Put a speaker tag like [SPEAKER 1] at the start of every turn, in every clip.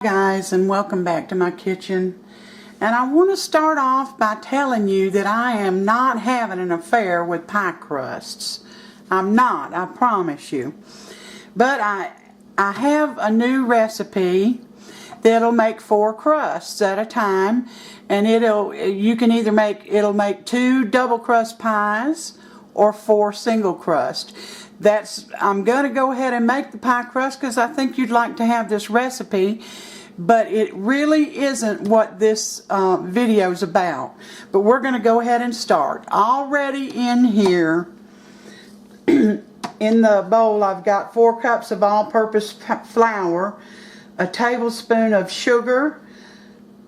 [SPEAKER 1] Guys, and welcome back to my kitchen. And I want to start off by telling you that I am not having an affair with pie crusts. I'm not, I promise you. But I have a new recipe that'll make 4 crusts at a time, and it'll make 2 double crust pies or 4 single crust. I'm going to go ahead and make the pie crust because I think you'd like to have this recipe, but it really isn't what this video is about. But we're going to go ahead and start. Already in here, in the bowl, I've got 4 cups of all-purpose flour, a tablespoon of sugar,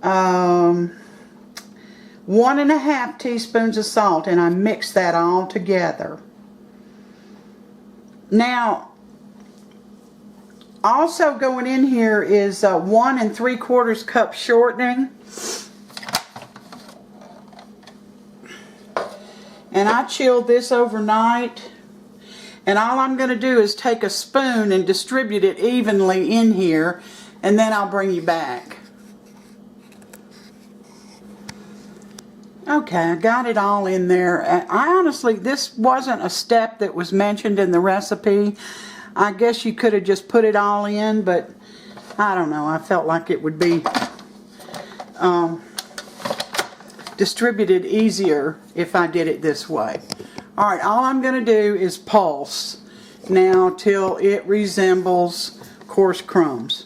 [SPEAKER 1] 1½ teaspoons of salt, and I mix that all together. Now, also going in here is 1 3/4 cup shortening. And I chilled this overnight. And all I'm going to do is take a spoon and distribute it evenly in here, and then I'll bring you back. Okay, I got it all in there. I honestly, this wasn't a step that was mentioned in the recipe. I guess you could have just put it all in, but I don't know. I felt like it would be distributed easier if I did it this way. Alright, all I'm going to do is pulse now till it resembles coarse crumbs.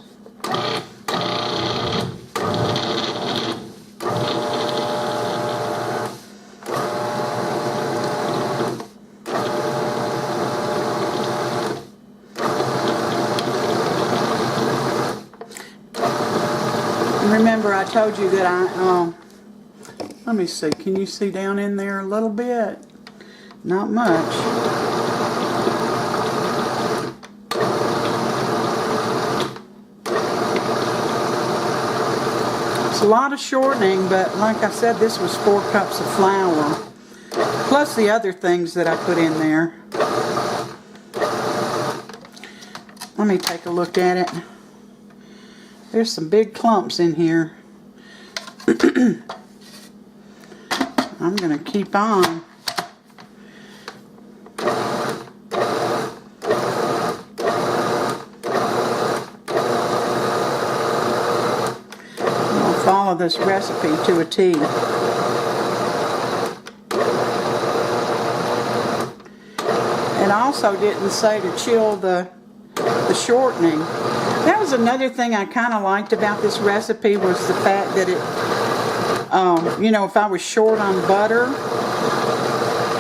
[SPEAKER 1] Remember, I told you that let me see, can you see down in there a little bit? Not much. It's a lot of shortening, but like I said, this was 4 cups of flour, plus the other things that I put in there. Let me take a look at it. There's some big clumps in here. I'm going to keep on. I'll follow this recipe to a T. It also didn't say to chill the shortening. That was another thing I kind of liked about this recipe, was the fact that it, you know, if I was short on butter,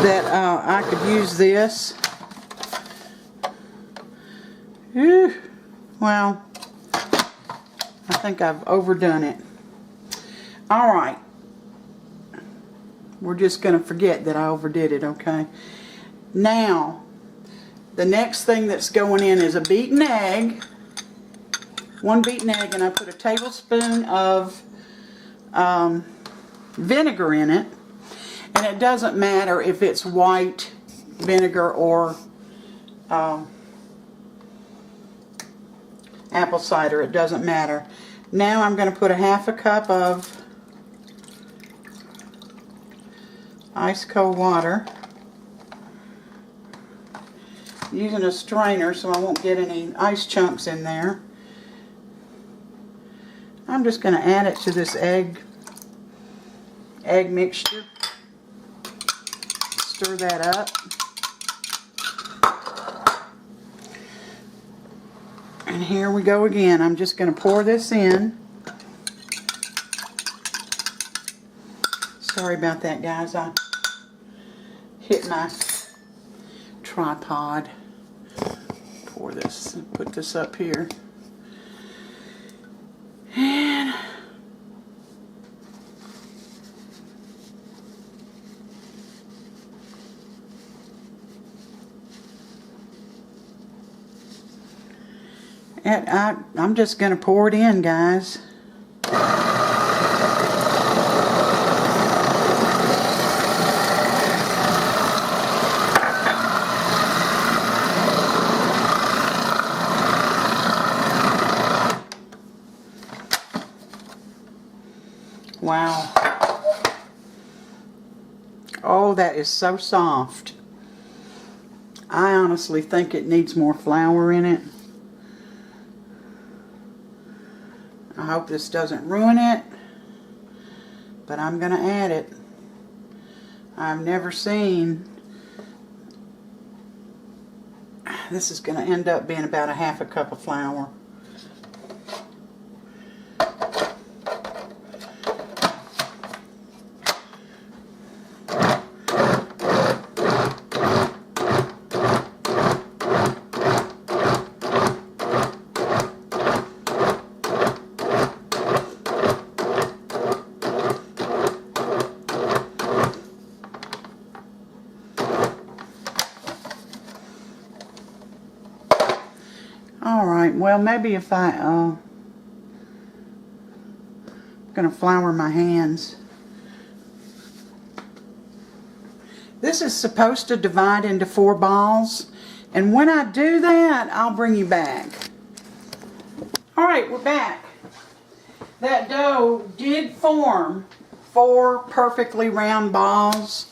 [SPEAKER 1] that I could use this. Whew. Well, I think I've overdone it. Alright. We're just going to forget that I overdid it, okay? Now, the next thing that's going in is a beaten egg. 1 beaten egg, and I put a tablespoon of vinegar in it. And it doesn't matter if it's white vinegar or apple cider. It doesn't matter. Now I'm going to put a ½ cup of ice cold water. Using a strainer so I won't get any ice chunks in there. I'm just going to add it to this egg mixture. Stir that up. And here we go again. I'm just going to pour this in. Sorry about that, guys. I hit my tripod. Pour this and put this up here. And I'm just going to pour it in, guys. Wow. Oh, that is so soft. I honestly think it needs more flour in it. I hope this doesn't ruin it, but I'm going to add it. I've never seen, this is going to end up being about a half a cup of flour. Alright, well maybe if I'm going to flour my hands. This is supposed to divide into 4 balls, and when I do that, I'll bring you back. Alright, we're back. That dough did form 4 perfectly round balls.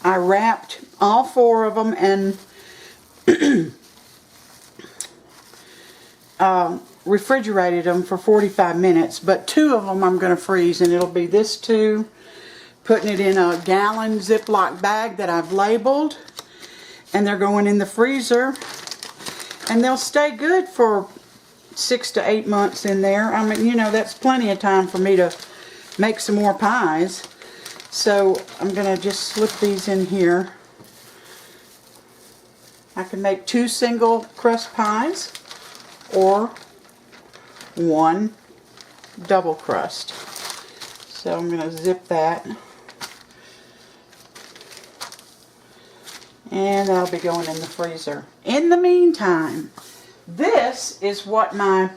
[SPEAKER 1] I wrapped all 4 of them and refrigerated them for 45 minutes, but 2 of them I'm going to freeze, and it'll be this 2, putting it in a gallon Ziploc bag that I've labeled, and they're going in the freezer, and they'll stay good for 6 to 8 months in there. I mean, you know, that's plenty of time for me to make some more pies. So I'm going to just slip these in here. I can make 2 single crust pies or 1 double crust. So I'm going to zip that. And that'll be going in the freezer. In the meantime, this is what the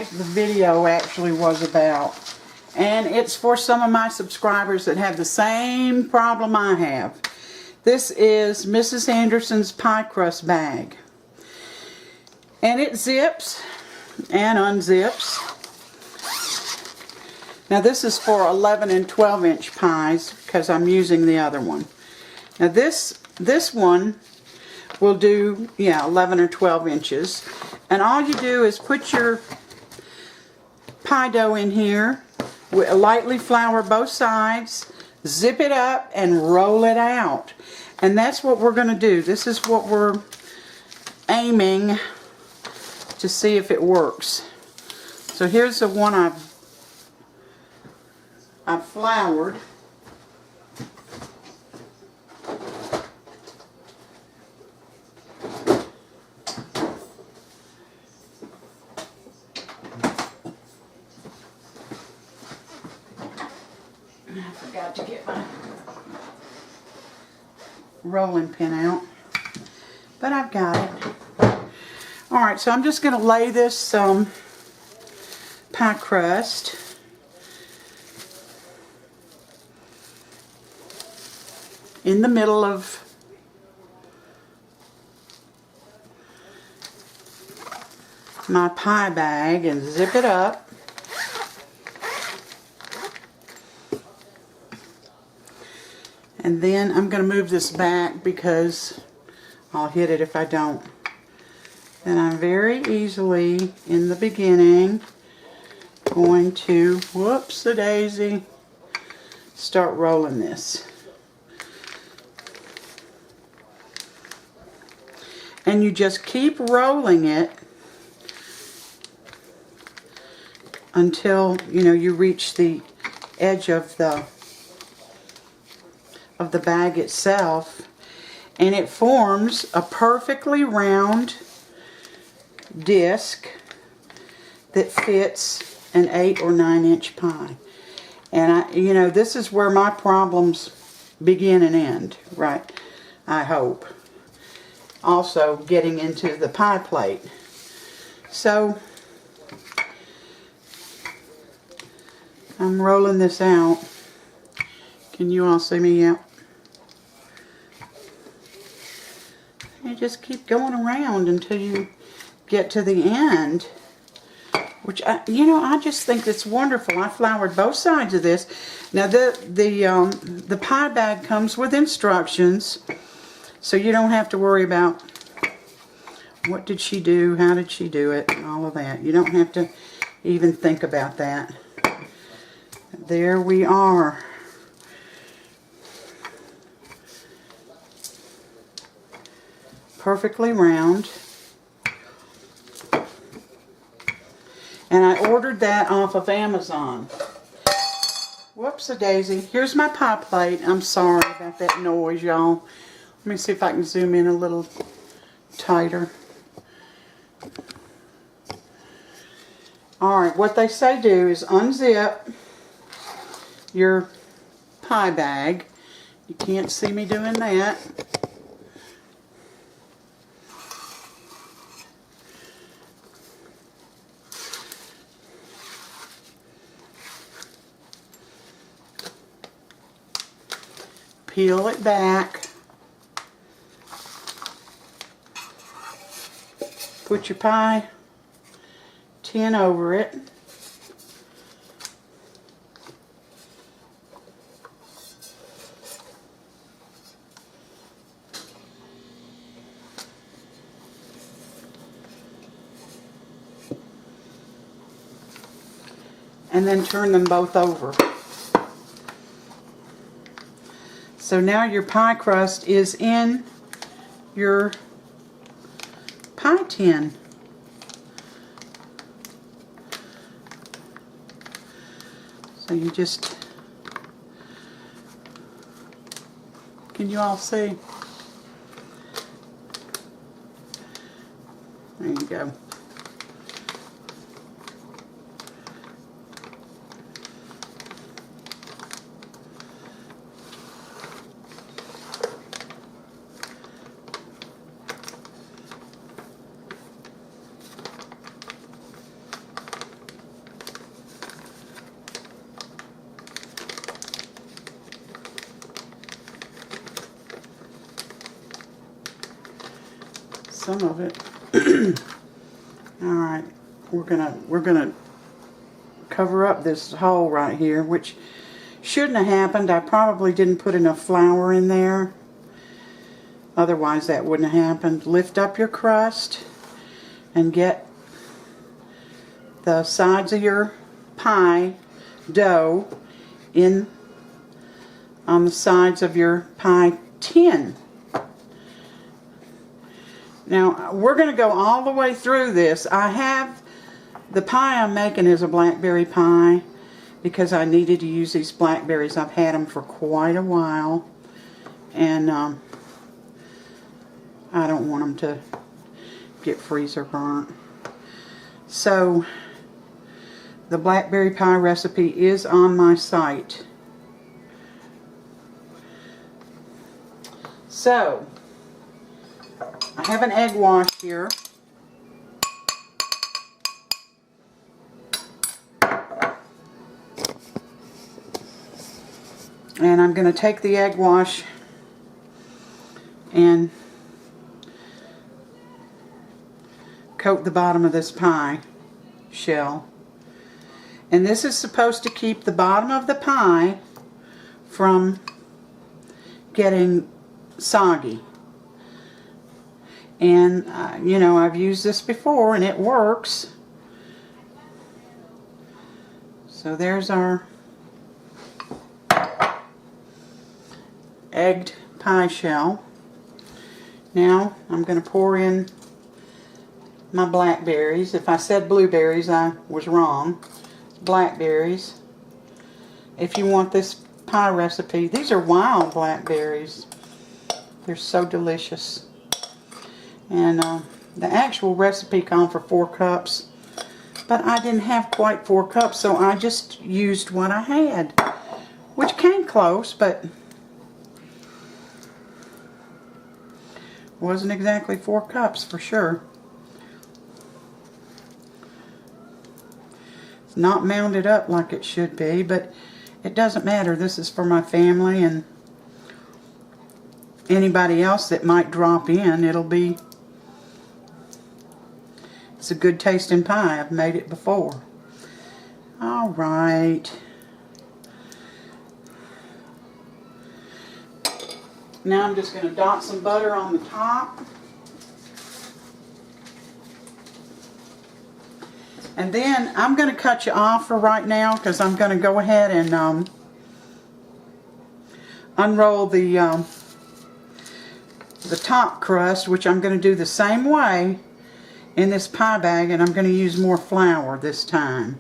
[SPEAKER 1] video actually was about. And it's for some of my subscribers that have the same problem I have. This is Mrs. Anderson's pie crust bag. And it zips and unzips. Now this is for 11 and 12 inch pies because I'm using the other one. Now this one will do, 11 or 12 inches. And all you do is put your pie dough in here, lightly flour both sides, zip it up, and roll it out. And that's what we're going to do. This is what we're aiming to see if it works. So here's the one I've floured. I forgot to get my rolling pin out, but I've got it. Alright, so I'm just going to lay this pie crust in the middle of my pie bag and zip it up. And then I'm going to move this back because I'll hit it if I don't. And I'm very easily, in the beginning, going to, whoops-a-daisy, start rolling this. And you just keep rolling it until, you reach the edge of the bag itself, and it forms a perfectly round disc that fits an 8 or 9 inch pie. And this is where my problems begin and end, right? I hope. Also getting into the pie plate. So I'm rolling this out. Can you all see me? Yep. You just keep going around until you get to the end which you know, I just think it's wonderful. I floured both sides of this. Now the pie bag comes with instructions, so you don't have to worry about what did she do, how did she do it, and all of that. You don't have to even think about that. There we are. Perfectly round. And I ordered that off of Amazon. Whoops-a-daisy. Here's my pie plate. I'm sorry about that noise, y'all. Let me see if I can zoom in a little tighter. Alright, what they say do is unzip your pie bag. You can't see me doing that. Peel it back. Put your pie tin over it. And then turn them both over. So now your pie crust is in your pie tin. So you just, can you all see? There you go. Some of it. All right, we're gonna cover up this hole right here, which shouldn't have happened. I probably didn't put enough flour in there. Otherwise, that wouldn't have happened. Lift up your crust and get the sides of your pie dough in on the sides of your pie tin. Now, we're going to go all the way through this. I have, the pie I'm making is a blackberry pie because I needed to use these blackberries. I've had them for quite a while. And I don't want them to get freezer burnt. So, the blackberry pie recipe is on my site. So, I have an egg wash here. And I'm going to take the egg wash and coat the bottom of this pie shell. And this is supposed to keep the bottom of the pie from getting soggy. And, you know, I've used this before and it works. So there's our egged pie shell. Now I'm going to pour in my blackberries. If I said blueberries, I was wrong. Blackberries. If you want this pie recipe, these are wild blackberries. They're so delicious. And the actual recipe called for 4 cups, but I didn't have quite 4 cups, so I just used what I had, which came close, but wasn't exactly 4 cups for sure. It's not mounded up like it should be, but it doesn't matter. This is for my family and anybody else that might drop in. It'll be It's a good tasting pie. I've made it before. All right. Now I'm just going to dot some butter on the top. And then I'm going to cut you off for right now because I'm going to go ahead and unroll the top crust, which I'm going to do the same way in this pie bag, and I'm going to use more flour this time.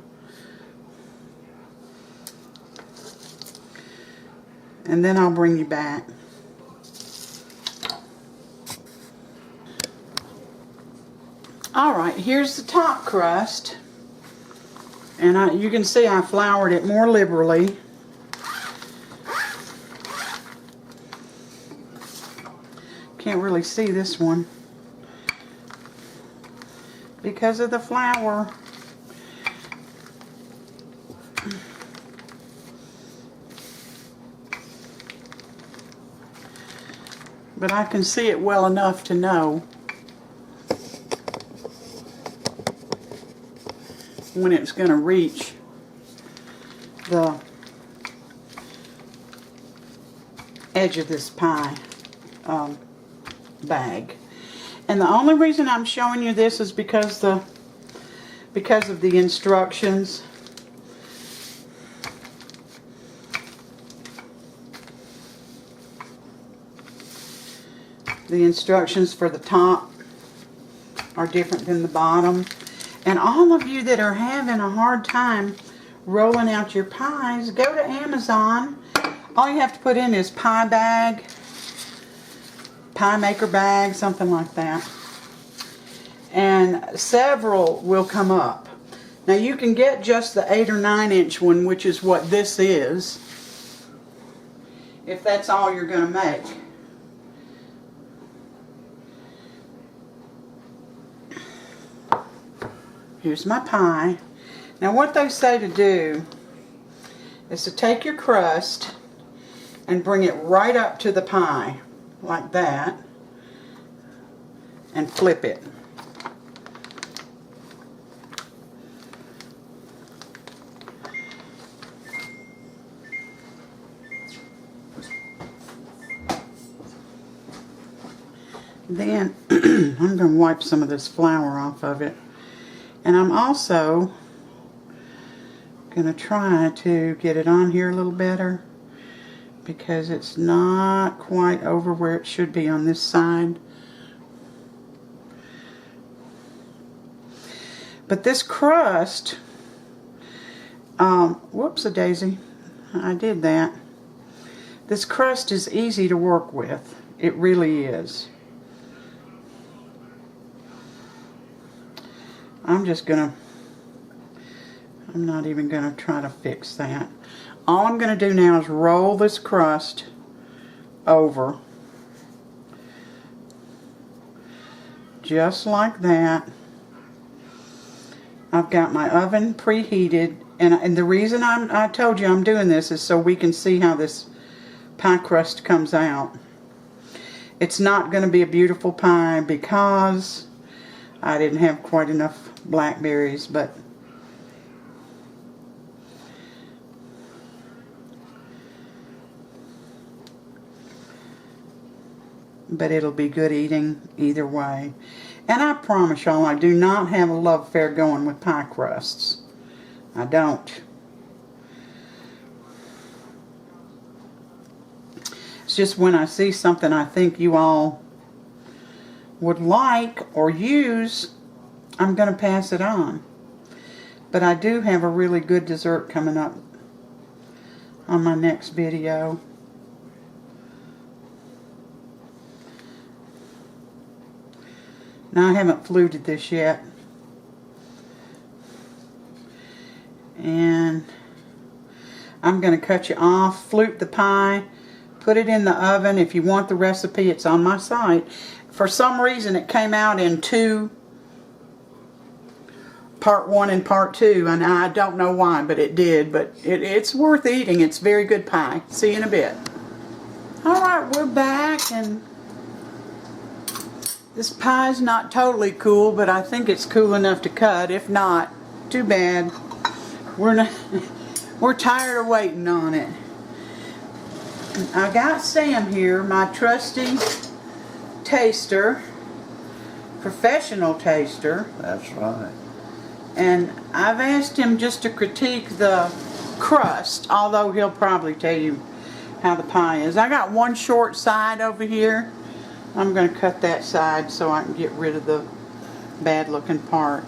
[SPEAKER 1] And then I'll bring you back. Alright, here's the top crust. And you can see I floured it more liberally. Can't really see this one because of the flour. But I can see it well enough to know when it's going to reach the edge of this pie bag. And the only reason I'm showing you this is because of the instructions. The instructions for the top are different than the bottom. And all of you that are having a hard time rolling out your pies, go to Amazon. All you have to put in is pie bag, pie maker bag, something like that. And several will come up. Now you can get just the 8 or 9 inch one, which is what this is, if that's all you're going to make. Here's my pie. Now what they say to do is to take your crust and bring it right up to the pie, like that, and flip it. Then I'm going to wipe some of this flour off of it. And I'm also going to try to get it on here a little better because it's not quite over where it should be on this side. But this crust, whoops-a-daisy, I did that. This crust is easy to work with. It really is. I'm not even going to try to fix that. All I'm going to do now is roll this crust over. Just like that. I've got my oven preheated. And the reason I told you I'm doing this is so we can see how this pie crust comes out. It's not going to be a beautiful pie because I didn't have quite enough blackberries, but it'll be good eating either way. And I promise y'all, I do not have a love affair going with pie crusts. I don't. It's just when I see something I think you all would like or use, I'm going to pass it on. But I do have a really good dessert coming up on my next video. Now I haven't fluted this yet. And I'm going to cut you off, flute the pie, put it in the oven. If you want the recipe, it's on my site. For some reason it came out in part 1 and part 2, and I don't know why, but it did. But it's worth eating. It's very good pie. See you in a bit. Alright, we're back, and This pie's not totally cool, but I think it's cool enough to cut. If not, too bad. We're tired of waiting on it. I got Sam here, my trusty taster, professional taster.
[SPEAKER 2] That's right.
[SPEAKER 1] And I've asked him just to critique the crust, although he'll probably tell you how the pie is. I got one short side over here. I'm going to cut that side so I can get rid of the bad looking part.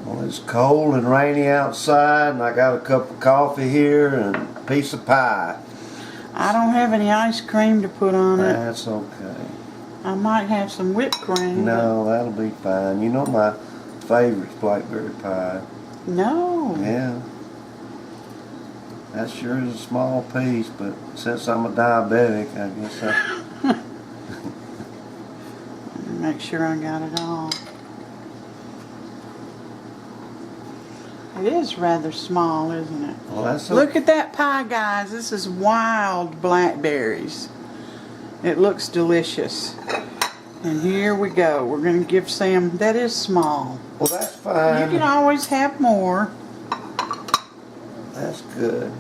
[SPEAKER 2] Well, it's cold and rainy outside, and I got a cup of coffee here and a piece of pie.
[SPEAKER 1] I don't have any ice cream to put on it.
[SPEAKER 2] That's okay.
[SPEAKER 1] I might have some whipped cream.
[SPEAKER 2] No, that'll be fine. You know my favorite's blackberry pie.
[SPEAKER 1] No.
[SPEAKER 2] Yeah. That sure is a small piece, but since I'm a diabetic, I guess
[SPEAKER 1] Make sure I got it all. It is rather small, isn't it?
[SPEAKER 2] Well, that's
[SPEAKER 1] Look at that pie, guys. This is wild blackberries. It looks delicious. And here we go. We're going to give Sam... That is small.
[SPEAKER 2] Well, that's fine.
[SPEAKER 1] You can always have more.
[SPEAKER 2] That's good.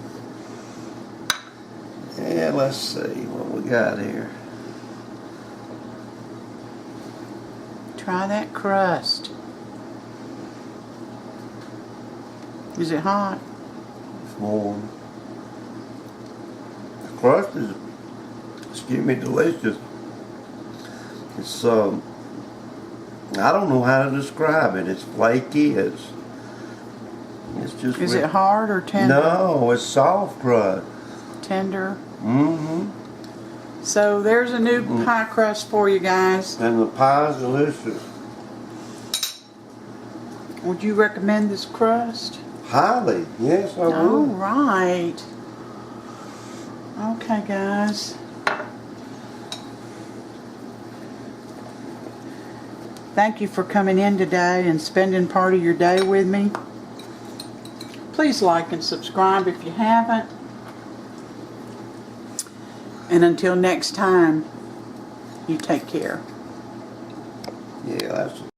[SPEAKER 2] Yeah, let's see what we got here.
[SPEAKER 1] Try that crust. Is it hot?
[SPEAKER 2] It's warm. The crust is, excuse me, delicious. It's I don't know how to describe it. It's flaky. It's just.
[SPEAKER 1] Is it hard or tender?
[SPEAKER 2] No, it's soft crust.
[SPEAKER 1] Tender.
[SPEAKER 2] Mm-hmm.
[SPEAKER 1] So there's a new pie crust for you guys.
[SPEAKER 2] And the pie's delicious.
[SPEAKER 1] Would you recommend this crust?
[SPEAKER 2] Highly, yes, I
[SPEAKER 1] All
[SPEAKER 2] would.
[SPEAKER 1] right. Okay, guys. Thank you for coming in today and spending part of your day with me. Please like and subscribe if you haven't. And until next time, you take care.
[SPEAKER 2] Yeah, that's